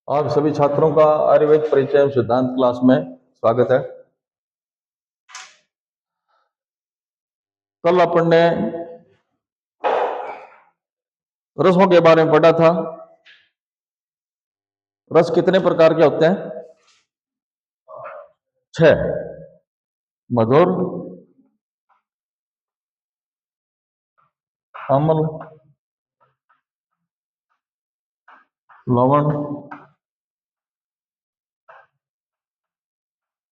आप सभी छात्रों का आयुर्वेद परिचय एवं सिद्धांत क्लास में स्वागत है। कल अपन ने रसों के बारे में पढ़ा था। रस कितने प्रकार के होते हैं? 6। मधुर, अम्ल, लवण,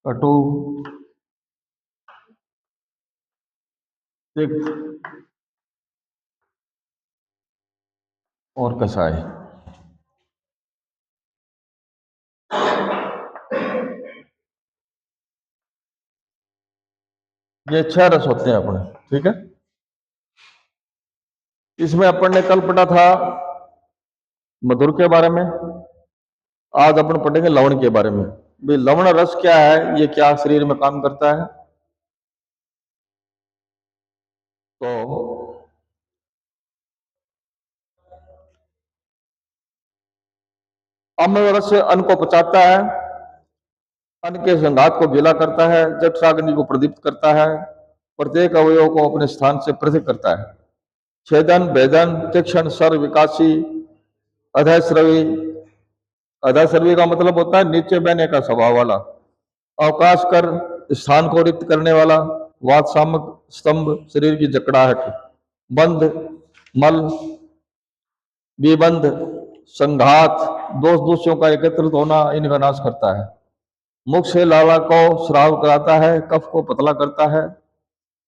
कटु, तिक्त और कषाय। ये 6 रस होते हैं अपने, ठीक है। इसमें अपन ने कल पढ़ा था मधुर के बारे में। आज अपन पढ़ेंगे लवण के बारे में। भाई लवण रस क्या है, ये क्या शरीर में काम करता है? तो अम्ल रस अन्न को पचाता है, अन्न के संघात को गीला करता है, जठराग्नि को प्रदीप्त करता है, प्रत्येक अवयव को अपने स्थान से पृथक करता है। छेदन, भेदन, तीक्ष्ण, स्वर, विकासी, अधस्रवी। अधस्रवी का मतलब होता है नीचे बहने का स्वभाव वाला। अवकाश कर, स्थान को रिक्त करने वाला। वात सामक स्तंभ, शरीर की जकड़ाहट। बंध, मल, विबंध, संघात, दोष दोषों का एकत्रित होना, इनका नाश करता है। मुख से लाला को श्राव कराता है, कफ को पतला करता है,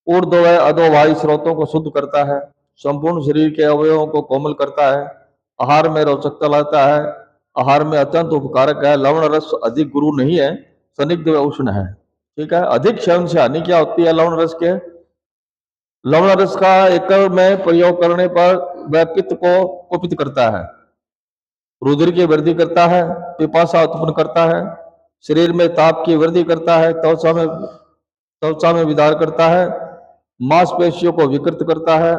ऊर्ध्व व अधोवायु स्रोतों को शुद्ध करता है, संपूर्ण शरीर के अवयवों को कोमल करता है, आहार में रोचकता लाता है, आहार में अत्यंत उपकारक है। लवण रस अधिक गुरु नहीं है, स्निग्ध व उष्ण है, ठीक है। अधिक सेवन से हानि क्या होती है लवण रस के? लवण रस का एकल में प्रयोग करने पर वह पित्त को कुपित करता है, रुधिर की वृद्धि करता है, पिपासा उत्पन्न करता है, शरीर में ताप की वृद्धि करता है, त्वचा में विदार करता है, मांसपेशियों को विकृत करता है,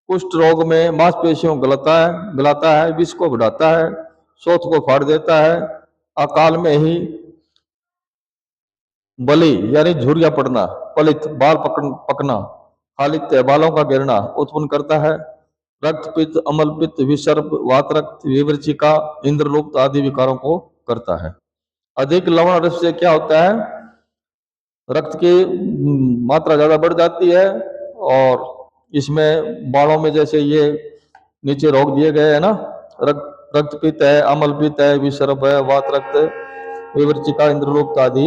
कुष्ठ रोग में मांसपेशियों गलाता है, विष को बढ़ाता है, शोथ को फाड़ देता है, अकाल में ही बलि यानी झुर्रिया पड़ना, पलित बाल पकना, हालित बालों का गिरना उत्पन्न करता है, रक्त पित्त, अमल पित्त, विसर्प, वातरक्त, विवृचिका, इंद्रलुप्त आदि विकारों को करता है। अधिक लवण रस से क्या होता है? रक्त की मात्रा ज्यादा बढ़ जाती है और इसमें बालों में जैसे ये नीचे रोग दिए गए हैं ना, रक्त पित्त है, अमल पित्त है, विसर्प है, वात रक्त, विवृचिका, इंद्रलोक आदि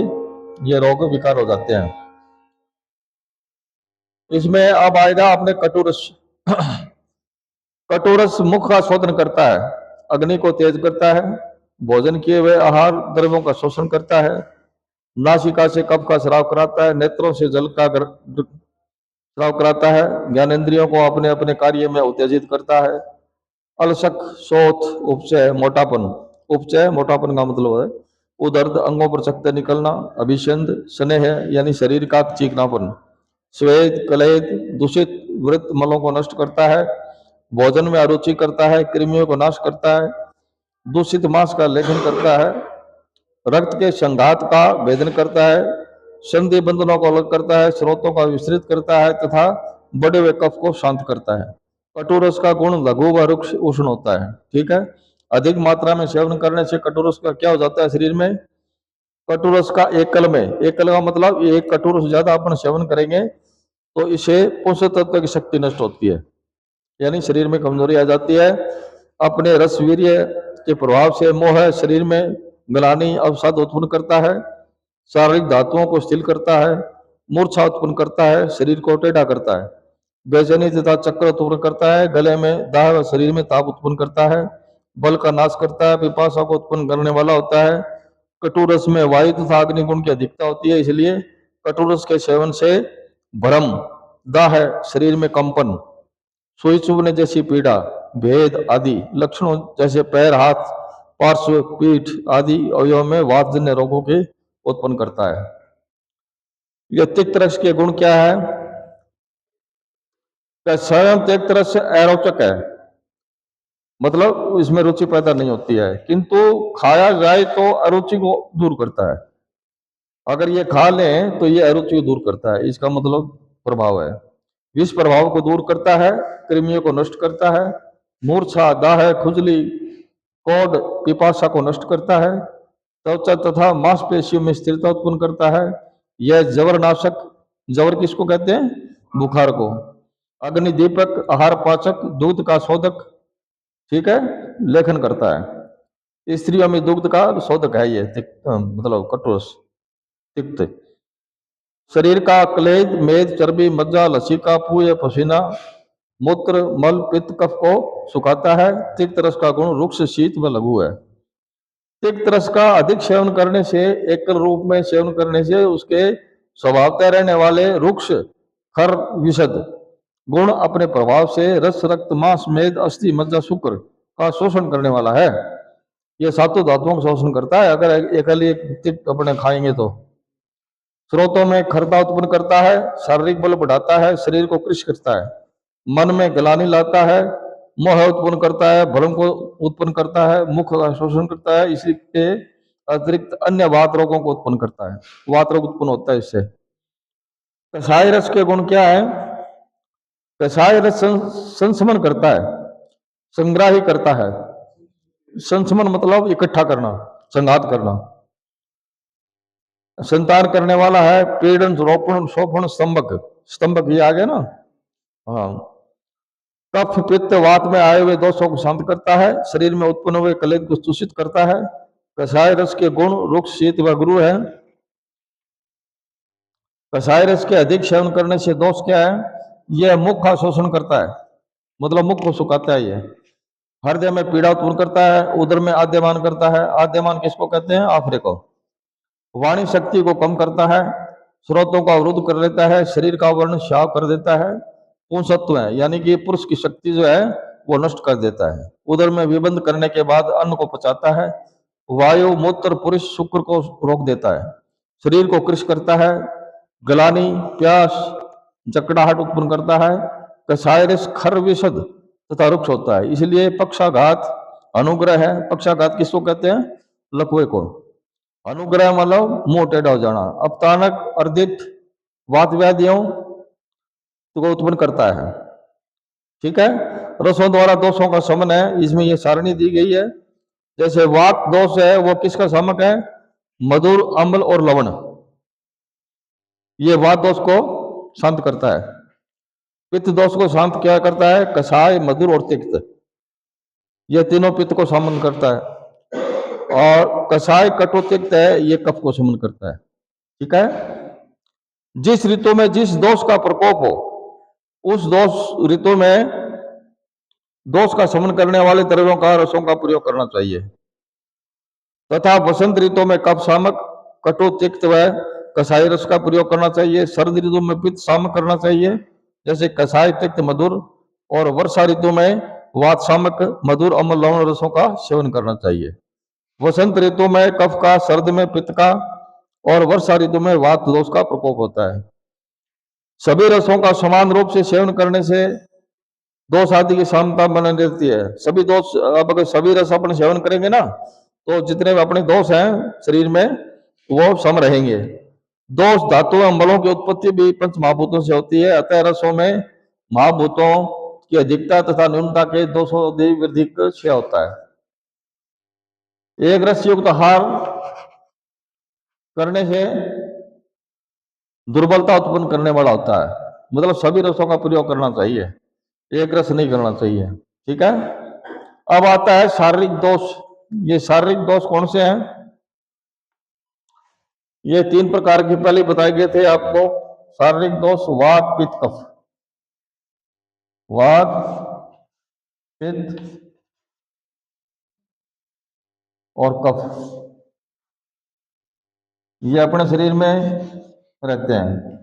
ये रोग विकार हो जाते हैं। इसमें अब आएगा अपने कटुरस। कटुरस मुख का शोधन करता है, अग्नि को तेज करता है, भोजन किए हुए आहार द्रव्यों का शोषण करता है, नासिका से कफ का स्राव कराता है, नेत्रों से जल का स्राव कराता है, ज्ञानेंद्रियों को अपने अपने कार्य में उत्तेजित करता है। अलसक, शोथ, उपचय, मोटापन। उपचय मोटापन का मतलब है। उदर्द, अंगों पर चकत्ते निकलना। अभिषंद, स्नेह यानी शरीर का चीकनापन। स्वेद, कलेद, दूषित वृत्त मलों को नष्ट करता है, भोजन में अरुचि करता है, कृमियों को नाश करता है, दूषित मांस का लेखन करता है, रक्त के संघात का भेदन करता है, संधि बंधनों को अलग करता है, स्रोतों का विस्तृत करता है तथा बड़े हुए कफ को शांत करता है। कटुरस का गुण लघु व रुक्ष उष्ण होता है, ठीक है। अधिक मात्रा में सेवन करने से कटुरस का क्या हो जाता है शरीर में? कटुरस का एकल का मतलब एक कटुरस ज्यादा अपन सेवन करेंगे तो इसे पोषक तत्व की शक्ति नष्ट होती है, यानी शरीर में कमजोरी आ जाती है। अपने रसवीर्य के प्रभाव से मोह शरीर में ग्लानि अवसाद उत्पन्न करता है, शारीरिक धातुओं को स्थिर करता है, मूर्छा उत्पन्न करता है, शरीर को टेढ़ा करता है, बेचैनी तथा चक्कर उत्पन्न करता है, गले में दाह व शरीर में ताप उत्पन्न करता है, बल का नाश करता है, पिपासा को उत्पन्न करने वाला होता है। कटुरस में वायु तथा अग्नि गुण की अधिकता होती है, इसलिए कटुरस के सेवन से भ्रम, दाह, शरीर में कंपन, सुई चुभने जैसी पीड़ा, भेद आदि लक्षणों जैसे पैर, हाथ, पार्श्व, पीठ आदि अवयवों में वातजन्य रोगों के उत्पन्न करता है। यह तिक्त रस के गुण क्या है? स्वयं एक तरह से अरोचक है, मतलब इसमें रुचि पैदा नहीं होती है, किंतु खाया जाए तो अरुचि को दूर करता है। अगर ये खा लें तो ये अरुचि को दूर करता है, इसका मतलब प्रभाव है। विष प्रभाव को दूर करता है, कृमियों को नष्ट करता है, मूर्छा, दाह, खुजली, कोढ़, पिपासा को नष्ट करता है, त्वचा तथा मांसपेशियों में स्थिरता उत्पन्न करता है। यह जवरनाशक, जवर किसको कहते हैं? बुखार को। अग्निदीपक, आहार पाचक, दूध का शोधक, ठीक है, लेखन करता है। स्त्रियों में दुग्ध का शोधक है ये, मतलब कटोस, तिक्त। शरीर का क्लेद, मेद, चर्बी, मज्जा, लसिका, पूय, पसीना, मूत्र, मल, पित्त, कफ को सुखाता है। तिक्त रस का गुण रुक्ष, शीत व लघु है। तिक्त रस का अधिक सेवन करने से, एकल रूप में सेवन करने से उसके स्वभावतः रहने वाले रुक्ष, खर, विशद गुण अपने प्रभाव से रस, रक्त, मांस, मेद, अस्थि, मज्जा, शुक्र का शोषण करने वाला है। ये सातों धातुओं का शोषण करता है अगर एकल तिक्त अपने खाएंगे तो। स्रोतों में खरता उत्पन्न करता है, शारीरिक बल बढ़ाता है, शरीर को कृश करता है, मन में ग्लानि लाता है, मोह उत्पन्न करता है, भ्रम को उत्पन्न करता है, मुख का शोषण करता है, इसी के अतिरिक्त अन्य वात रोगों को उत्पन्न करता है। वात रोग उत्पन्न होता है इससे। कषाय रस के गुण क्या है? कषाय रस संशमन करता है, संग्राही करता है। संशमन मतलब इकट्ठा करना, संघात करना। संतान करने वाला है, पीड़न, रोपण, शोभन, स्तंभक, स्तंभक ये आ गया ना। हाँ। कफ, पित्त, वात में आए हुए दोषों को शांत करता है, शरीर में उत्पन्न हुए कलेद को दूषित करता है। कषाय रस के गुण रुक्ष, शीत व गुरु है। कषाय रस के अधिक सेवन करने से दोष क्या है? यह मुख का शोषण करता है, मतलब मुख को सुखाता है। यह हृदय में पीड़ा उत्पन्न करता है, उदर में आद्यमान करता है। आद्यमान किसको कहते हैं? आफरे को। वाणी शक्ति को कम करता है, स्रोतों का अवरुद्ध कर लेता है, शरीर का वर्ण श्याव कर देता है। पुंसत्व है, यानी कि पुरुष की शक्ति जो है वो नष्ट कर देता है। उदर में विबंध करने के बाद अन्न को पचाता है। वायु, मूत्र, पुरुष, शुक्र को रोक देता है, शरीर को कृश करता है, गलानी, प्यास, जकड़ाहट उत्पन्न करता है। कषाय रस खर, विशद तथा रुक्ष होता है, इसलिए पक्षाघात, अनुग्रह है। पक्षाघात किसको कहते हैं? लकवे को। अनुग्रह मतलब मुंह टेढ़ा हो जाना। अपतानक, अर्दित, वात व्याधियों को उत्पन्न करता है, ठीक है। रसों द्वारा दोषों का शमन है, इसमें ये सारणी दी गई है। जैसे वात दोष है वो किसका शामक है? मधुर, अम्ल और लवण। ये वात दोष को शांत करता है। पित्त दोष को शांत क्या करता है? कषाय, मधुर और तिक्त, ये तीनों पित्त को शमन करता है। और कषाय, कटु, तिक्त है, ये कफ को शमन करता है, ठीक है। जिस ऋतु में जिस दोष का प्रकोप हो उस दोष ऋतु में दोष का शमन करने वाले द्रव्यों का, रसों का प्रयोग करना चाहिए। तथा वसंत ऋतु में कफ शामक, कटु, तिक्त व कषाय रस का प्रयोग करना चाहिए। शरद ऋतु में पित्त शामक करना चाहिए, जैसे कषाय, तिक्त, मधुर। और वर्षा ऋतु में वात शामक, मधुर, अम्ल, लवण रसों का सेवन करना चाहिए। वसंत ऋतु में कफ का, शरद में पित्त का और वर्षा ऋतु में वात दोष का प्रकोप होता है। सभी रसों का समान रूप से सेवन करने से दोष आदि की क्षमता बनी रहती है। सभी दोष, अब अगर सभी रस अपन सेवन करेंगे ना तो जितने भी अपने दोष हैं शरीर में वो सम रहेंगे। दोष, धातु एवं मलों की उत्पत्ति भी पंच महाभूतों से होती है, अतः रसों में महाभूतों की अधिकता तथा न्यूनता के दोषों वृद्धि से होता है। एक रस युक्त आहार करने से दुर्बलता उत्पन्न करने वाला होता है, मतलब सभी रसों का प्रयोग करना चाहिए, एक रस नहीं करना चाहिए, ठीक है। अब आता है शारीरिक दोष। ये शारीरिक दोष कौन से हैं? ये 3 प्रकार के पहले बताए गए थे आपको। शारीरिक दोष वात, पित्त, कफ। वात, पित्त और कफ, ये अपने शरीर में रहते हैं।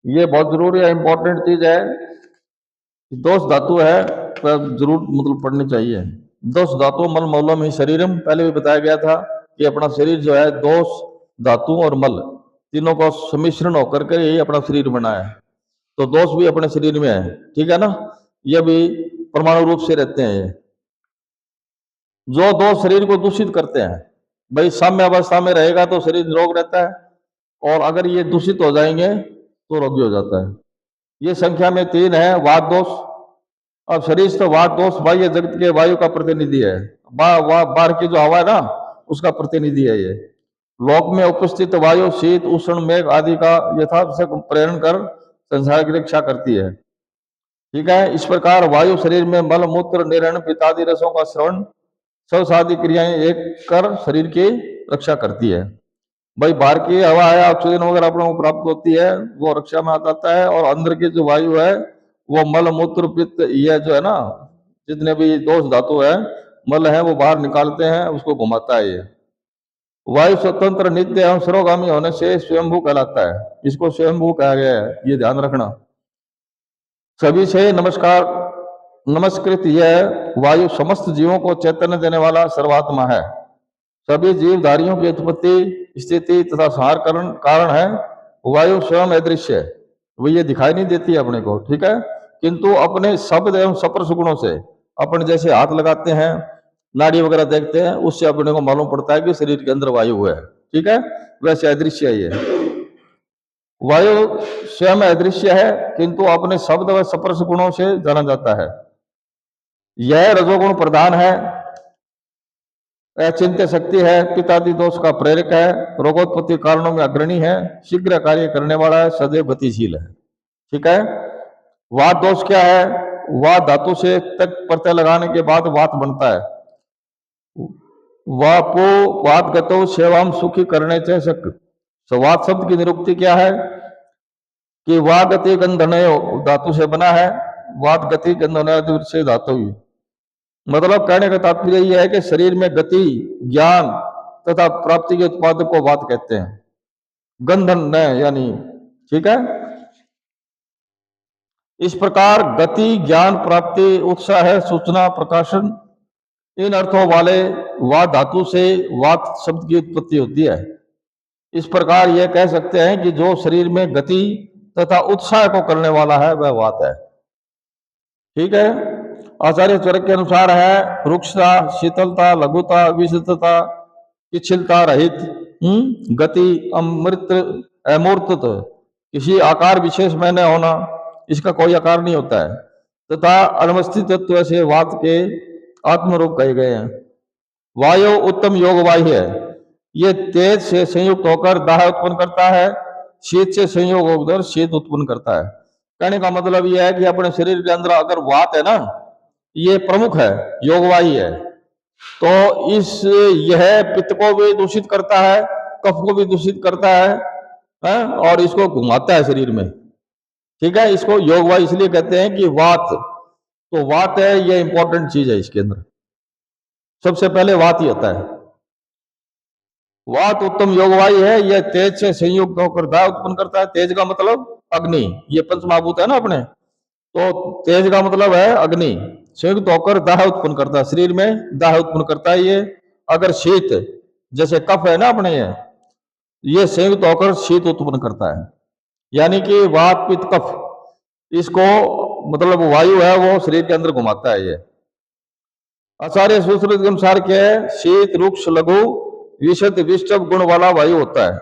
ये बहुत जरूरी है, इंपॉर्टेंट चीज है। दोष धातु है तो जरूर मतलब पढ़नी चाहिए। दोष धातु मल मौलम ही शरीरम, पहले भी बताया गया था कि अपना शरीर जो है दोष, धातु और मल तीनों का सम्मिश्रण होकर के यही अपना शरीर बना है। तो दोष भी अपने शरीर में है, ठीक है ना। ये भी परमाणु रूप से रहते हैं ये, जो दोष शरीर को दूषित करते हैं। भाई साम्य अवस्था में रहेगा तो शरीर निरोग रहता है, और अगर ये दूषित हो जाएंगे तो रोगी हो जाता है। ये संख्या में 3 है वात दोष। अब शरीर तो वात दोष बाह्य जगत के वायु का प्रतिनिधि है, बाहर की जो हवा है ना उसका प्रतिनिधि है ये। लोक में उपस्थित वायु शीत उष्ण मेघ आदि का यथार्थ से प्रेरण कर संसार की रक्षा करती है, ठीक है। इस प्रकार वायु शरीर में मल मूत्र निरण पित्तादि रसों का श्रवण सब सादी क्रियाएं एक कर शरीर की रक्षा करती है। भाई बाहर की हवा है ऑक्सीजन वगैरह अपने को प्राप्त होती है, वो रक्षा में आता है, और अंदर की जो वायु है वो मल मूत्र पित्त ये जो है ना, जितने भी दोष धातु है मल है वो बाहर निकालते हैं, उसको घुमाता है ये। वायु स्वतंत्र नित्य एवं सर्वगामी होने से स्वयंभू कहलाता है, इसको स्वयंभू कहा गया है, ये ध्यान रखना। सभी से नमस्कृत यह वायु समस्त जीवों को चैतन्य देने वाला सर्वात्मा है। सभी जीवधारियों की उत्पत्ति स्थिति तथा संहार कारण है। वायु स्वयं अदृश्य है, वो ये दिखाई नहीं देती अपने को, ठीक है, किंतु अपने शब्द एवं सप्रस गुणों से अपन जैसे हाथ लगाते हैं नाड़ी वगैरह देखते हैं उससे अपने को मालूम पड़ता है कि शरीर के अंदर वायु है, ठीक है, वैसे अदृश्य है ये। वायु स्वयं अदृश्य है किंतु अपने शब्द व स्पर्श गुणों से जाना जाता है। यह रजोगुण प्रधान है, अचिंत्य शक्ति है, पित्तादि दोष का प्रेरक है, रोगोत्पत्ति कारणों में अग्रणी है, शीघ्र कार्य करने वाला है, सदैव गतिशील है, ठीक है। वात दोष क्या है? वात धातु से तक प्रत्यय लगाने के बाद वात बनता है। वापो वात गतो सेवाम सुखी करने से शक। वात शब्द की निरुक्ति क्या है कि वा गति गंधनय धातु से बना है, वात गति गंधनय से धातु। मतलब कहने का तात्पर्य यह है कि शरीर में गति ज्ञान तथा प्राप्ति के उत्पादक को वात कहते हैं, गंधन न यानी, ठीक है। इस प्रकार गति ज्ञान प्राप्ति उत्साह सूचना प्रकाशन इन अर्थों वाले वात धातु से वात शब्द की उत्पत्ति होती है। इस प्रकार यह कह सकते हैं कि जो शरीर में गति तथा उत्साह को करने वाला है वह वात है, ठीक है। आचार्य चरक के अनुसार है रुक्षता शीतलता लघुता विशिष्टता पिछलता रहित गति अमृत अमूर्त किसी आकार विशेष में न होना, इसका कोई आकार नहीं होता है, तथा अनवस्थित तत्व से वात के आत्मरूप कहे गए हैं। वायु उत्तम योग वायु है, ये तेज से संयुक्त होकर दाह उत्पन्न करता है, शीत से संयोग होकर शीत उत्पन्न करता है। कहने का मतलब यह है कि अपने शरीर के अंदर अगर वात है ना, ये प्रमुख है, योग वायु है, तो यह पित्त को भी दूषित करता है, कफ को भी दूषित करता है और इसको घुमाता है शरीर में, ठीक है। इसको योग वायु इसलिए कहते हैं कि वात, तो वात है ये इंपॉर्टेंट चीज है, इसके अंदर सबसे पहले वात ही होता है। वात उत्तम योग वायु है, यह तेज से संयुक्त होकर दाह उत्पन्न करता है। तेज का मतलब अग्नि, ये पंचमहाभूत है ना अपने, तो तेज का मतलब है अग्नि, संयुक्त होकर दाह उत्पन्न करता है, शरीर में दाह उत्पन्न करता है ये। अगर शीत जैसे कफ है ना अपने, ये संयुक्त होकर शीत उत्पन्न करता है, यानी कि वात पित्त कफ, इसको मतलब वायु है वो शरीर के अंदर घुमाता है ये। आचार्य सूत्र के अनुसार क्या है, शीत रुक्ष लघु विशद विष्टभ गुण वाला वायु होता है।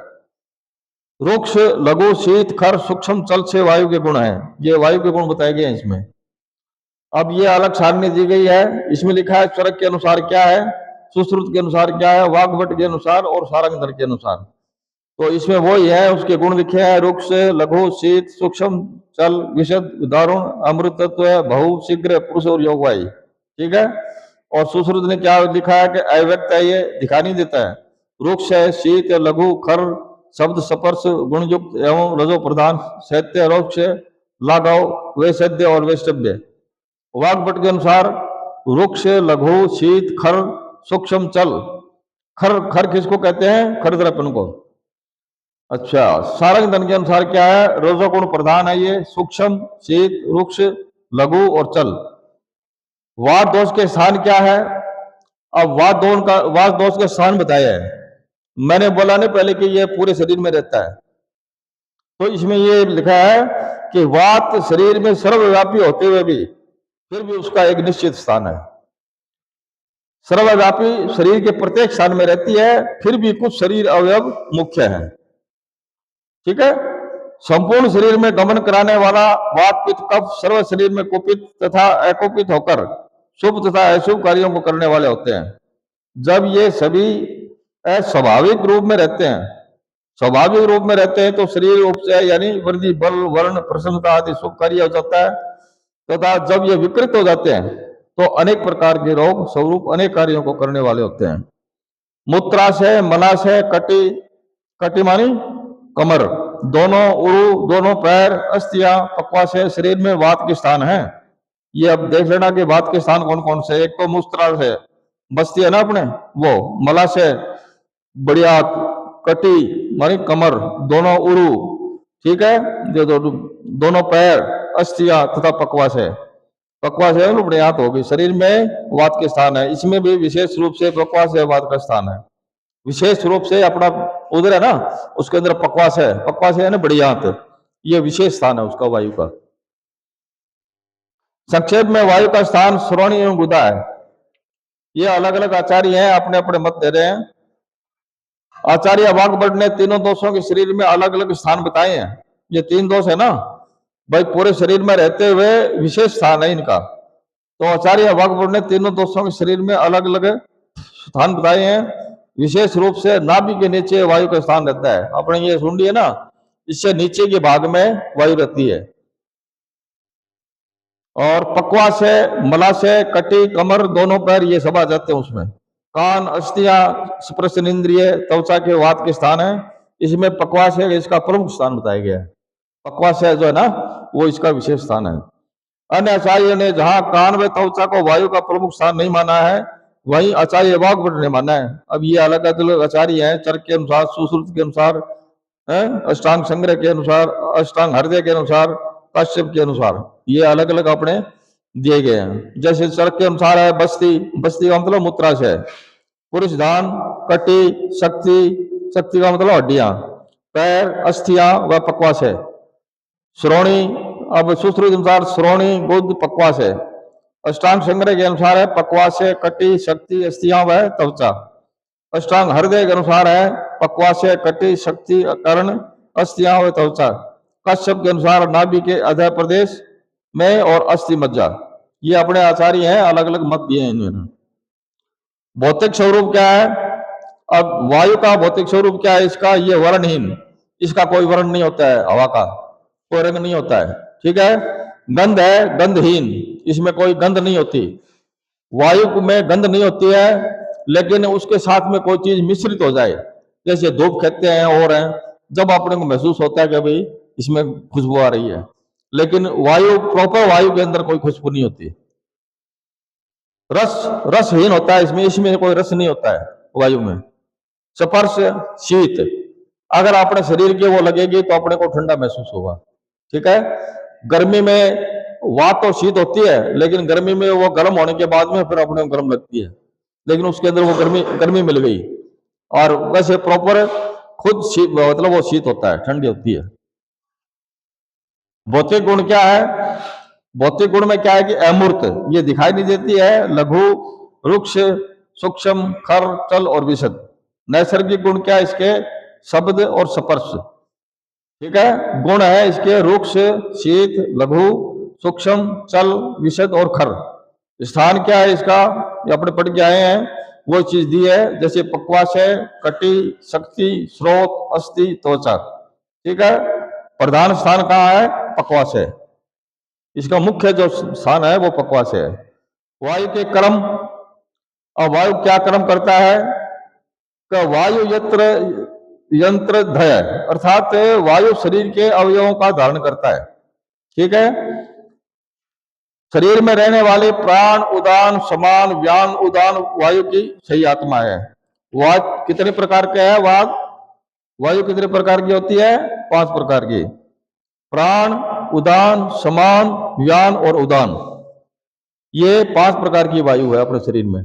रुक्ष लघु शीत खर सूक्ष्म चल से वायु के गुण है, ये वायु के गुण बताए गए हैं इसमें। अब ये अलग सारणी दी गई है, इसमें लिखा है चरक के अनुसार क्या है, सुश्रुत के अनुसार क्या है, वाग्भट के अनुसार और सारंगधर के अनुसार। तो इसमें वही है, उसके गुण लिखे हैं, रुक्ष लघु शीत सूक्ष्म चल विशद दारुण अमृत तत्व बहु शीघ्र पुरुष और योग वायु, ठीक है। और सुश्रुत ने क्या लिखा है कि अव्यक्त है, ये दिखा नहीं देता है। रुक्ष है, शीत लघु खर शब्द स्पर्श गुणयुक्त एवं रजो प्रधान, शैत्य रोक्ष लाघव वैसद्य और वैष्टव्य। वाग्भट के अनुसार रुक्ष लघु शीत खर सूक्ष्म चल, खर खर किसको कहते हैं, खरदरापन को। अच्छा, सारंगधन के अनुसार क्या है, रजोगुण प्रधान है ये, सूक्ष्म शीत रुक्ष लघु और चल। वात दोष के स्थान क्या है, अब वात दोष का स्थान बताया है। मैंने बोला नहीं पहले कि ये पूरे शरीर में रहता है, तो इसमें ये लिखा है कि वात शरीर में सर्वव्यापी होते हुए भी फिर भी उसका एक निश्चित स्थान है। सर्वव्यापी शरीर के प्रत्येक स्थान में रहती है, फिर भी कुछ शरीर अवयव मुख्य हैं। ठीक है। संपूर्ण शरीर में गमन कराने वाला वात पित्त कफ सर्व शरीर में कुपित तथा अकुपित होकर शुभ तथा अशुभ कार्यों को करने वाले होते हैं। जब ये सभी अस्वाभाविक रूप में रहते हैं, स्वाभाविक रूप में रहते हैं, तो शरीर उपचय यानी वृद्धि, बल, वर्ण, प्रसन्नता आदि शुभ कार्य हो जाता है। तथा जब ये विकृत हो जाते हैं तो अनेक प्रकार के रोग स्वरूप अनेक कार्यों को करने वाले होते हैं। मूत्राशय, मलाशय, कटी मानी कमर, दोनों उरु, दोनों पैर, अस्थियां, पक्वाशय शरीर में वात के स्थान है। ये अब देख लेना कि वात के स्थान कौन कौन से। एक तो मूत्राशय बस्ती है ना अपने, वो मलाशय बढ़िया, कटी मानी कमर, दोनों उरु, ठीक है, दोनों पैर, अस्थियां तथा पक्वाशय। पक्वाशय बढ़िया होगी, शरीर में वात के स्थान है। इसमें भी विशेष रूप से पक्वाशय वात का स्थान है। विशेष रूप से अपना उधर है ना, उसके अंदर पक्वाशय, पक्वाशय है ना बढ़ियात, ये विशेष स्थान है उसका वायु का। संक्षेप में वायु का स्थान श्रोणी एवं गुदा है। ये अलग अलग आचार्य हैं, अपने अपने मत दे रहे हैं। आचार्य वाग्भट ने तीनों दोषों के शरीर में अलग अलग स्थान बताए हैं। ये तीन दोष है ना भाई, पूरे शरीर में रहते हुए विशेष स्थान है इनका। तो आचार्य वाग्भट ने तीनों दोषों के शरीर में अलग अलग स्थान बताए हैं। विशेष रूप से नाभि के नीचे वायु का स्थान रहता है। अपने ये सुंडी है ना, इससे नीचे के भाग में वायु रहती है। और पक्वाशय, मलाशय, कटी, कमर, दोनों पैर ये सब आ जाते हैं उसमें। कान, अस्थियां, स्पर्शन इंद्रिय, त्वचा के वात के स्थान है। इसमें पक्वाशय इसका प्रमुख स्थान बताया गया है। पक्वाशय जो है ना वो इसका विशेष स्थान है। अन्य आचार्य ने जहां कान व त्वचा को वायु का प्रमुख स्थान नहीं माना है, वहीं आचार्य वाग्भट ने माना है। अब ये अलग अलग आचार्य हैं, चर्क के अनुसार, सुश्रुत के अनुसार, अष्टांग संग्रह के अनुसार, अष्टांग हृदय के अनुसार, कश्यप के अनुसार, ये अलग अलग अपने दिए गए हैं। जैसे चर्क के अनुसार है बस्ती, बस्ती का मतलब मूत्राशय, पुरुष धान, कटी, शक्ति, शक्ति का मतलब हड्डियां, पैर, अस्थियां व पक्वाशय, श्रोणी, अब सुश्रुत अनुसार श्रोणी, गुद, पक्वाशय। अष्टांग संग्रह के अनुसार है पक्वाशय, कटी, शक्ति, अस्थियां व त्वचा। अष्टांग हृदय के अनुसार है पक्वाशय, कटी, शक्ति, कर्ण, अस्थियां व त्वचा। कश्यप के अनुसार नाभि के अधः प्रदेश में और अस्थि मज्जा। ये अपने आचार्य हैं, अलग अलग मत दिए हैं इन्होंने। भौतिक स्वरूप क्या है? अब वायु का भौतिक स्वरूप क्या है इसका? ये वर्णहीन, इसका कोई वर्ण नहीं होता है, हवा का कोई रंग नहीं होता है, ठीक है। गंध है गंधहीन, इसमें कोई गंध नहीं होती। वायु में गंध नहीं होती है, लेकिन उसके साथ में कोई चीज मिश्रित हो जाए, जैसे धूप कहते हैं और हैं, जब अपने को महसूस होता है कि भाई इसमें खुशबू आ रही है, लेकिन वायु प्रॉपर वायु के अंदर कोई खुशबू नहीं होती। रस रसहीन होता है इसमें, इसमें कोई रस नहीं होता है वायु में। स्पर्श शीत, अगर अपने शरीर के वो लगेगी तो अपने को ठंडा महसूस होगा, ठीक है। गर्मी में वात तो शीत होती है, लेकिन गर्मी में वो गर्म होने के बाद में फिर अपने को गर्म लगती है, लेकिन उसके अंदर वो गर्मी मिल गई। और वैसे प्रॉपर खुद शीत मतलब वो शीत होता है, ठंडी होती है। भौतिक गुण क्या है? भौतिक गुण में क्या है कि अमूर्त, ये दिखाई नहीं देती है, लघु, रुक्ष, सूक्ष्म, खर, चल और विशद। नैसर्गिक गुण क्या है इसके? शब्द और स्पर्श, ठीक है। गुण है इसके रुक्ष, शीत, लघु, सूक्ष्म, चल, विशद और खर। स्थान क्या है इसका? ये अपने पढ़ के आए हैं, वो चीज दी है, जैसे पक्वाशय, कटी, शक्ति, स्रोत, अस्थि, त्वचा, ठीक है। प्रधान स्थान कहाँ है? पक्वाशय, इसका मुख्य जो स्थान है वो पक्वाशय है। वायु के कर्म, और वायु क्या कर्म करता है? वायु यंत्र धय, अर्थात वायु शरीर के अवयवों का धारण करता है, ठीक है। शरीर में रहने वाले प्राण, उदान, समान, व्यान, उदान वायु की सही आत्मा है। वायु कितने प्रकार के है? वायु कितने प्रकार की होती है? 5 प्रकार की। प्राण, उदान, समान, व्यान और उदान, ये 5 प्रकार की वायु है अपने शरीर में।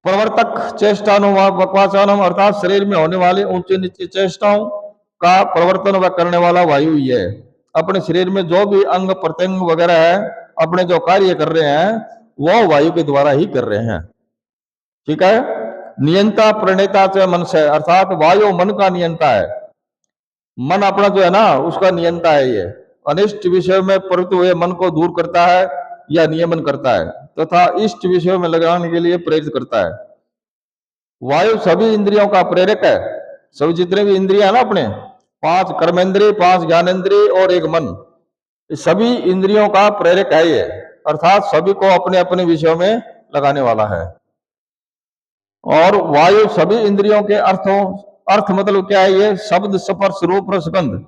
प्रवर्तक चेष्टानुम वक्वाचानम, अर्थात शरीर में होने वाले ऊंचे नीचे चेष्टाओं का प्रवर्तन व करने वाला वायु ही है। अपने शरीर में जो भी अंग प्रत्यंग वगैरह है, अपने जो कार्य कर रहे हैं वो वायु के द्वारा ही कर रहे हैं। ठीक है। नियंता प्रणेता च मन से, अर्थात वायु मन का नियंता है। मन अपना जो है ना उसका नियंता है। ये अनिष्ट विषय में प्रवृत्त हुए मन को दूर करता है या नियमन करता है तथा इष्ट विषयों में लगाने के लिए प्रेरित करता है। वायु सभी इंद्रियों का प्रेरक है। सभी जितने भी इंद्रिया है ना अपने, 5 कर्मेंद्रिय, 5 ज्ञानेंद्रिय और 1 मन, सभी इंद्रियों का प्रेरक है ये, अर्थात सभी को अपने अपने विषयों में लगाने वाला है। और वायु सभी इंद्रियों के अर्थों, अर्थ मतलब क्या है, ये शब्द स्पर्श रूप रसगंध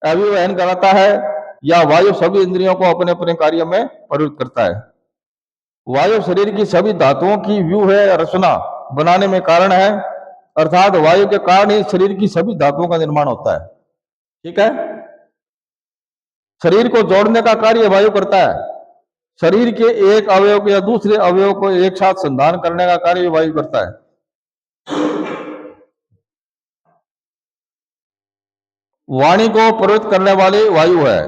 अभिवहन कराता है, या वायु सभी इंद्रियों को अपने अपने कार्य में प्रवृत्त करता है। वायु शरीर की सभी धातुओं की व्यूह है रचना बनाने में कारण है, अर्थात वायु के कारण ही शरीर की सभी धातुओं का निर्माण होता है। ठीक है। शरीर को जोड़ने का कार्य वायु करता है। शरीर के एक अवयव या दूसरे अवयव को एक साथ संधान करने का कार्य वायु करता है। वाणी को प्रवृत्त करने वाली वायु है।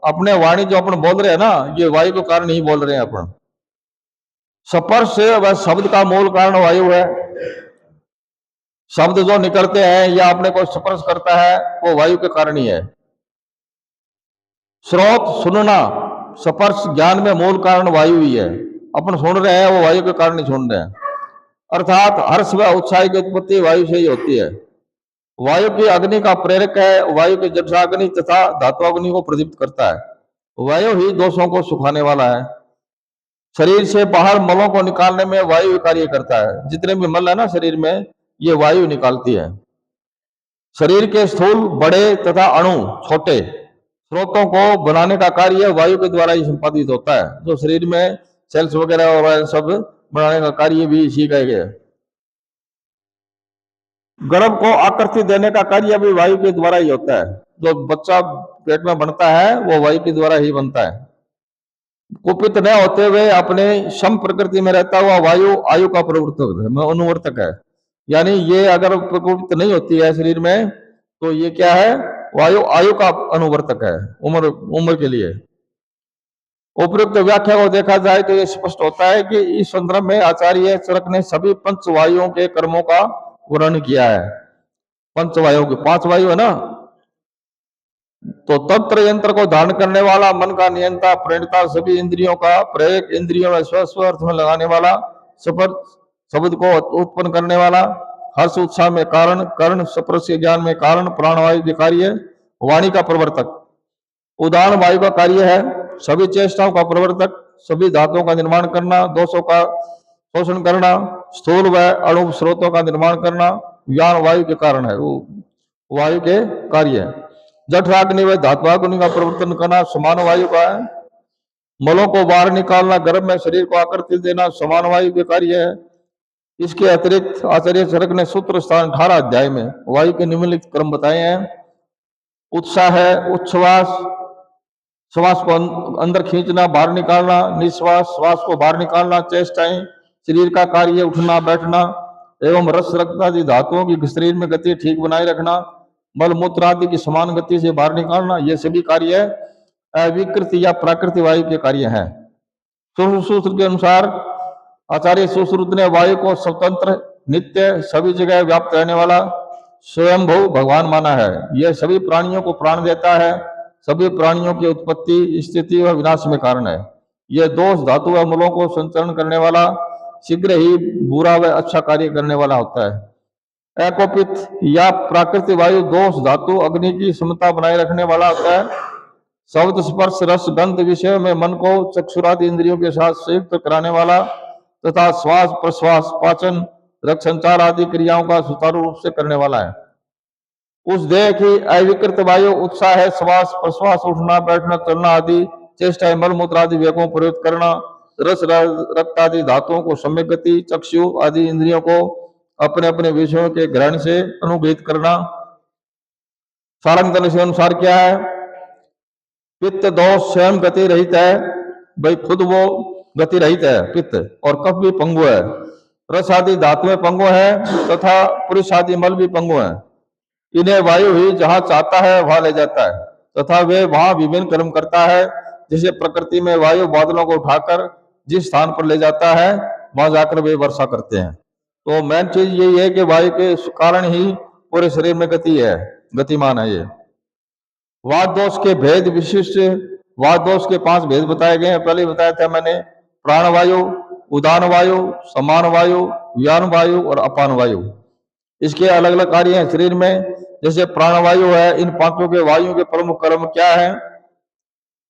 अपने वाणी जो अपन बोल रहे हैं ना, ये वायु के कारण ही बोल रहे हैं अपन। स्पर्श व शब्द का मूल कारण वायु है। शब्द जो निकलते हैं या अपने को स्पर्श करता है वो वायु के कारण ही है। स्रोत सुनना, स्पर्श ज्ञान में मूल कारण वायु ही है। अपन सुन रहे हैं वो वायु के कारण ही सुन रहे हैं, अर्थात हर्ष व उत्साह की उत्पत्ति वायु से ही होती है। वायु की अग्नि का प्रेरक है। वायु के जठराग्नि तथा धात्वाग्नि को प्रदीप्त करता है। वायु ही दोषों को सुखाने वाला है। शरीर से बाहर मलों को निकालने में वायु कार्य करता है। जितने भी मल है ना शरीर में, ये वायु निकालती है। शरीर के स्थूल बड़े तथा अणु छोटे स्रोतों को बनाने का कार्य वायु के द्वारा ही संपादित होता है। जो शरीर में सेल्स वगैरह और सब बनाने का कार्य भी इसी का है। गर्भ को आकृति देने का कार्य भी वायु के द्वारा ही होता है। जो बच्चा पेट में बनता है वो वायु के द्वारा ही बनता है। कुपित न होते हुए अपने सम प्रकृति में रहता हुआ वायु आयु का प्रवर्तक है, अनुवर्तक है। यानी ये अगर प्रकुपित नहीं होती है शरीर में तो ये क्या है, वायु आयु का अनुवर्तक है, उम्र उम्र के लिए। उपयुक्त व्याख्या को देखा जाए तो यह स्पष्ट होता है कि इस संदर्भ में आचार्य चरक ने सभी पंच वायुओं के कर्मों का वर्णन किया है। पंच वायु की 5 वायु है ना, तो तंत्र यंत्र को धारण करने वाला, मन का नियंता, प्रेरणता, सभी इंद्रियों का प्रयोग, इंद्रियों में स्व अर्थ में लगाने वाला, सफर शब्द को उत्पन्न करने वाला, हर्ष उत्साह में कारण, कर्ण स्पर्श ज्ञान में कारण, प्राणवायु के कार्य, वाणी का प्रवर्तक, उदाहरण वायु का कार्य है, सभी चेष्टाओं का प्रवर्तक, सभी धातुओं का निर्माण करना, दोषों का शोषण करना, स्थूल व अणु स्रोतों का निर्माण करना, ज्ञान वायु के कारण है, वो वायु के कार्य है। जठराग्नि व धात्वाग्नि का प्रवर्तन करना समान वायु का है। मलों को बाहर निकालना, गर्भ में शरीर को आकृति देना समान वायु के कार्य है। इसके अतिरिक्त आचार्य चरक ने सूत्र स्थान 18 अध्याय में वायु के निम्नलिखित क्रम बताए हैं। उत्साह है, उच्छ्वास, श्वास को अंदर खींचना, बाहर निकालना, निश्वास, श्वास को बाहर निकालना, चेष्टाएं, शरीर का कार्य, उठना बैठना एवं रस रक्त आदि धातुओं की शरीर में गति ठीक बनाए रखना, मल मूत्र आदि की समान गति से बाहर निकालना, ये सभी कार्य अविकृत या प्राकृतिक वायु के कार्य हैं। सूत्र के अनुसार आचार्य सुश्रुत ने वायु को स्वतंत्र, नित्य, सभी जगह व्याप्त रहने वाला स्वयंभू भगवान माना है। यह सभी प्राणियों को प्राण देता है, सभी प्राणियों की उत्पत्ति, स्थिति व विनाश में कारण है। यह दोष धातु व मूलों को संचरण करने वाला, शीघ्र ही बुरा व अच्छा कार्य करने वाला होता है। एकोपित या प्राकृतिक वायु दोष धातु अग्नि की समता बनाए रखने वाला होता है। शब्द स्पर्श रस गंध विषय में मन को चक्षुरादि इंद्रियों के साथ संयुक्त कराने वाला तथा श्वास प्रश्वास पाचन रक्त संचार आदि क्रियाओं का सुचारू रूप से करने वाला है। उस देह की अविकृत वायु उत्साह है, श्वास प्रश्वास, उठना बैठना चलना आदि चेष्टा, मल मूत्र आदि वेगों प्रयुक्त करना, रस रक्त आदि धातुओं को सम्यक गति, चक्षु आदि इंद्रियों को अपने अपने विषयों के ग्रहण से अनुग्रहित करना। सारंग से अनुसार क्या है, पित्त दोष स्वयं गति रहित है, भाई खुद वो गति रहित है पित्त, और कफ भी पंगु है, रस आदि धातु में पंगु है तथा पुरुष आदि मल भी पंगु है। इन्हें वायु ही जहां चाहता है वहां ले जाता है तथा वे वहां विभिन्न कर्म करता है। जैसे प्रकृति में वायु बादलों को उठाकर जिस स्थान पर ले जाता है वहां जाकर वे वर्षा करते हैं। तो मेन चीज यही है कि वायु के कारण ही पूरे शरीर में गति है, गतिमान है ये। वाद दोष के भेद विशिष्ट, वाद दोष के 5 भेद बताए गए हैं। पहले बताया था मैंने, प्राण वायु, उदान वायु, समान वायु, व्यान वायु और अपान वायु। इसके अलग अलग कार्य हैं शरीर में। जैसे प्राणवायु है, इन पांचों के वायु के प्रमुख कर्म क्या है?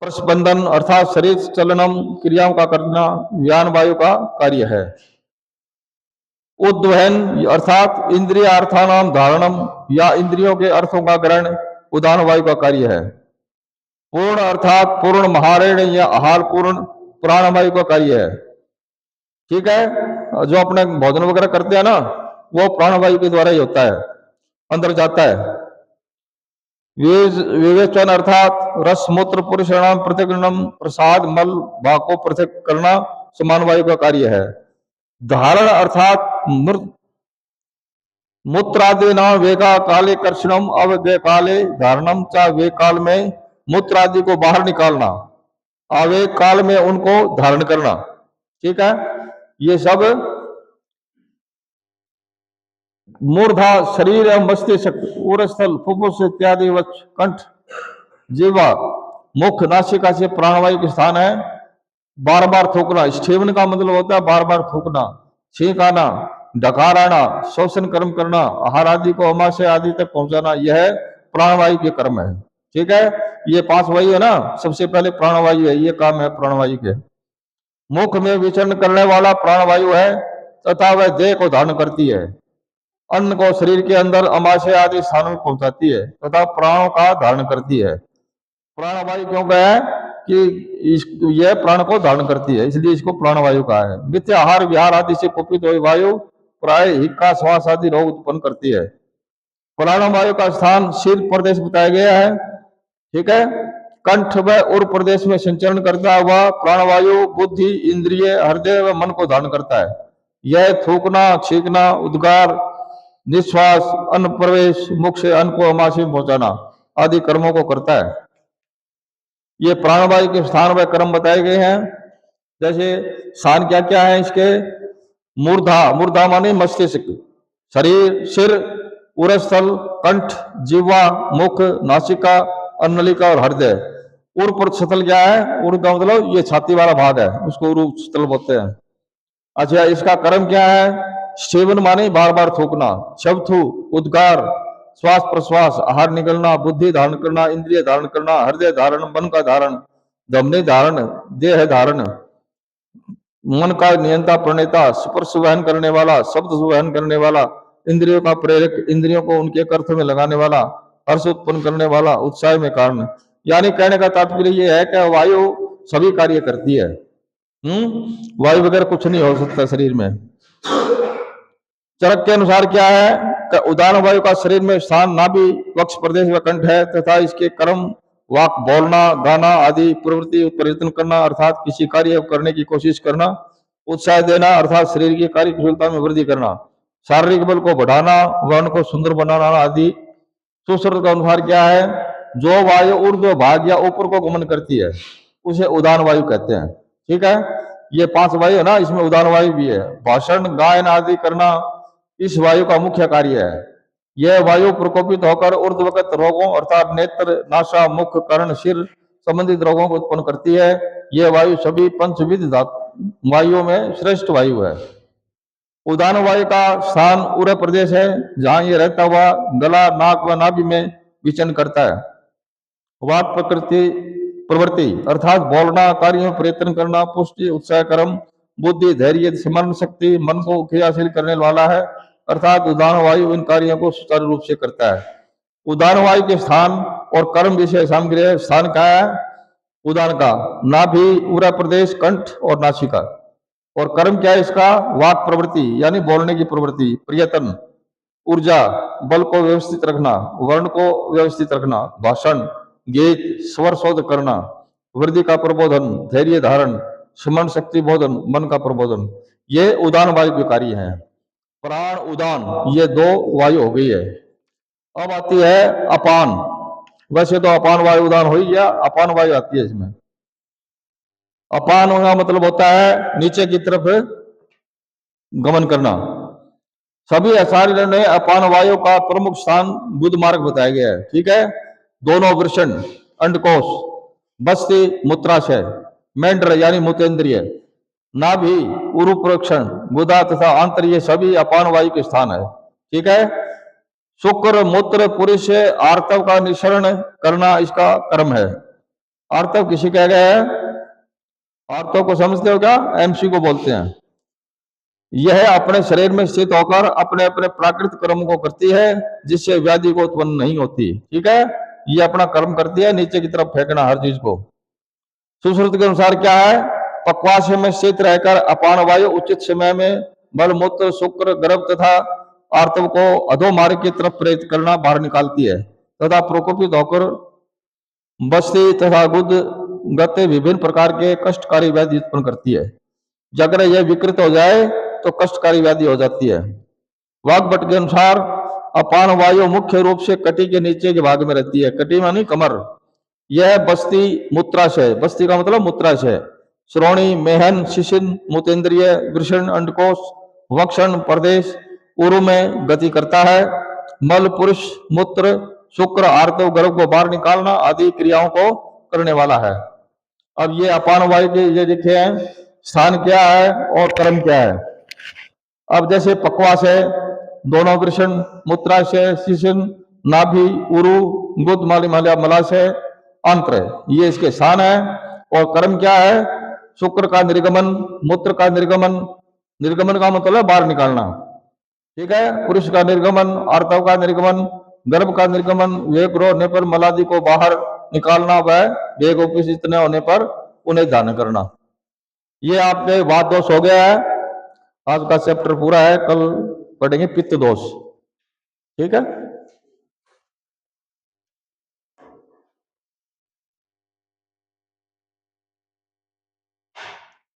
प्रस्पंदन अर्थात शरीर चलनम, क्रियाओं का करना व्यान वायु का कार्य है। उद्वहन अर्थात इंद्रिय अर्थानाम धारणम या इंद्रियों के अर्थों का ग्रहण उदान वायु का कार्य है। पूर्ण अर्थात पूर्ण महारेण या आहार पूर्ण प्राणवायु का कार्य है। ठीक है, जो अपने भोजन वगैरह करते हैं ना, वो प्राणवायु के द्वारा ही होता है, अंदर जाता है। विवेचन अर्थात रस मूत्र पुरुषणाम पृथक्करणम, प्रसाद मल भाग को पृथक करना समान वायु का कार्य है। धारण अर्थात मूत्रादि नाम वेगा काले कर्षणम अवगे काले धारणम, चा वे काल में मूत्रादि को बाहर निकालना, अवेग काल में उनको धारण करना। ठीक है, ये सब मूर्धा शरीर एवं मस्तिष्क, उरस्थल फुफ्फुस इत्यादि वक्ष कंठ जीवा मुख नासिका से प्राणवायु के स्थान है। बार बार थूकना, स्ठेवन का मतलब होता है बार बार थूकना, छींक आना, डकार आना, श्वसन कर्म करना, आहार आदि को अमाशय आदि तक पहुंचाना, यह प्राणवायु के कर्म है। ठीक है, ये 5 वायु है ना, सबसे पहले प्राणवायु है, ये काम है प्राणवायु के। मुख में विचरण करने वाला प्राणवायु है तथा वह देह को धारण करती है, अन्न को शरीर के अंदर अमाशय आदि स्थानों में पहुंचाती है तथा प्राणों का धारण करती है। प्राणवायु क्यों कहा है कि यह प्राण को धारण करती है, इसलिए इसको प्राणवायु कहा है। नित्य आहार विहार आदि से कुपित हुई वायु प्राय हिक्का श्वास आदि रोग उत्पन्न करती है। प्राणवायु का स्थान शीर्ष प्रदेश बताया गया है। ठीक है, कंठ व उर प्रदेश में संचरण करता हुआ प्राणवायु बुद्धि इंद्रिय हृदय व मन को धारण करता है। यह थूकना, छींकना, उद्गार, निश्वास, अन्न प्रवेश, मुख से अन्न को अमाशय में पहुंचाना आदि कर्मों को करता है। ये प्राणवायु के स्थान व कर्म बताए गए हैं। जैसे स्थान क्या क्या है इसके? मूर्धा, मूर्धा माने मस्तिष्क, शरीर सिर, उरस्थल कंठ, जीवा मुख, नासिका, अन्नलिका और हृदय। उर स्थल क्या है? उर का मतलब ये छाती वाला भाग है, उसको उर स्थल बोलते हैं। अच्छा, इसका कर्म क्या है? सेवन माने बार बार थूकना, शब्थु उद्गार, श्वास प्रश्वास, आहार निकलना, बुद्धि धारण करना, इंद्रिय धारण करना, हृदय धारण, मन का धारण, धमनी धारण, देह धारण, मन का नियंता प्रणेता, स्पर्श वहन करने वाला, शब्द वहन करने वाला, इंद्रियों का प्रेरक, इंद्रियों को उनके कर्त में लगाने वाला, हर्ष उत्पन्न करने वाला, उत्साह में कारण। यानी कहने का तात्पर्य यह है कि वायु सभी कार्य करती है। वायु बगैर कुछ नहीं हो सकता शरीर में। चरक के अनुसार क्या है? उदान वायु का शरीर में स्थान नाभि वक्ष प्रदेश व कंठ है तथा इसके कर्म वाक बोलना, गाना आदि प्रवृत्ति परिवर्तन करना अर्थात किसी कार्य करने की कोशिश करना, उत्साह देना अर्थात शरीर की कार्यकुशलता में वृद्धि करना, शारीरिक बल को बढ़ाना, वर्ण को सुंदर बनाना आदि। सुश्रुत के अनुसार क्या है? जो वायु ऊर्ध्व भाग या ऊपर को गमन करती है उसे उदान वायु कहते हैं। ठीक है, ये 5 वायु है ना, इसमें उदान वायु भी है। भाषण गायन आदि करना इस वायु का मुख्य कार्य है। यह वायु प्रकोपित होकर ऊर्ध्वगत रोगों अर्थात नेत्र, नासा, मुख, कर्ण, सिर संबंधित रोगों को उत्पन्न करती है। यह वायु सभी पंचविध वायुओं में श्रेष्ठ वायु है। उदान वायु का स्थान उरः प्रदेश है, जहां ये रहता हुआ गला, नाक व नाभि में विचरण करता है। वाक प्रवृत्ति अर्थात बोलना, कार्यों में प्रयत्न करना, पुष्टि, उत्साह कर्म, बुद्धि, धैर्य, स्मरण शक्ति, मन को क्रियाशील करने वाला है अर्थात उदान वायु इन कार्यों को सुचारू रूप से करता है। उदान वायु के स्थान और कर्म विषय सामग्री स्थान क्या है? उदान का नाभि, उरः प्रदेश, कंठ और नासिका। और कर्म क्या है इसका? वाक प्रवृत्ति यानी बोलने की प्रवृत्ति, प्रयत्न, ऊर्जा, बल को व्यवस्थित रखना, वर्ण को व्यवस्थित रखना, भाषण, गीत, स्वर शोध करना, वृद्धि का प्रबोधन, धैर्य धारण, स्मरण शक्ति बोधन, मन का प्रबोधन, ये उदान वायु के कार्य हैं। प्राण उदान ये 2 वायु हो गई है। अब आती है अपान। वैसे तो अपान वायु उदान हो ही गया, अपान वायु आती है इसमें। अपान का मतलब होता है नीचे की तरफ गमन करना। सभी आचार्य ने अपान वायु का प्रमुख स्थान बुध मार्ग बताया गया है। ठीक है, दोनों वृषण, अंडकोश, बस्ती, मूत्राशय, मेंढर यानी मूत्रेंद्रिय, नाभि, उरुप्रोक्षण, गुदा तथा आंतर, ये सभी अपान वायु के स्थान है। ठीक है, शुक्र मूत्र पुरुष आर्तव का निःसरण करना इसका कर्म है। आर्तव किसी कह गया है? आर्तव को समझते हो क्या? एमसी को बोलते हैं। यह अपने शरीर में स्थित होकर अपने अपने प्राकृतिक कर्म को करती है, जिससे व्याधि को उत्पन्न नहीं होती। ठीक है, ये अपना कर्म करती है, नीचे की तरफ फेंकना हर चीज को। सुश्रुत के अनुसार क्या है? पक्वाशय में स्थित रहकर अपान वायु उचित समय में मलमूत्र, शुक्र, गर्भ तथा आर्तव को अधो मार्ग की तरफ प्रेरित करना, बाहर निकालती है तथा प्रकोपित होकर बस्ती तथा गुद गते विभिन्न प्रकार के कष्टकारी व्याधि उत्पन्न करती है। अगर यह विकृत हो जाए तो कष्टकारी व्याधि हो जाती है। वाग्भट के अनुसार अपान वायु मुख्य रूप से कटी के नीचे के भाग में रहती है। कटी मानी कमर। यह बस्ती मूत्राशय, बस्ती का मतलब मूत्राशय, श्रोणी, मेहन, शिशिन, मूतेंद्रिय, वृषण, अंडकोश, वक्षण प्रदेश, उरु में गति करता है। मल, पुरुष, मूत्र, शुक्र, आर्तव, गर्भ को बाहर निकालना आदि क्रियाओं को करने वाला है। अब ये अपान वायु के ये देखे हैं स्थान क्या है और कर्म क्या है। अब जैसे पक्वाशय, दोनों वृषण, मूत्राशय, शिशिन, नाभि, उरु, गुद, मलाशय, अंत्र, ये इसके स्थान है। और कर्म क्या है? शुक्र का निर्गमन, मूत्र का निर्गमन, निर्गमन का मतलब बाहर निकालना। ठीक है, पुरुष का निर्गमन, आर्तव का निर्गमन, गर्भ का निर्गमन, वेग होने पर मलादि को बाहर निकालना, वह वेग उपस्थित न होने पर उन्हें दान करना। ये आपके वात दोष हो गया है। आज का चैप्टर पूरा है, कल पढ़ेंगे पित्त दोष। ठीक है।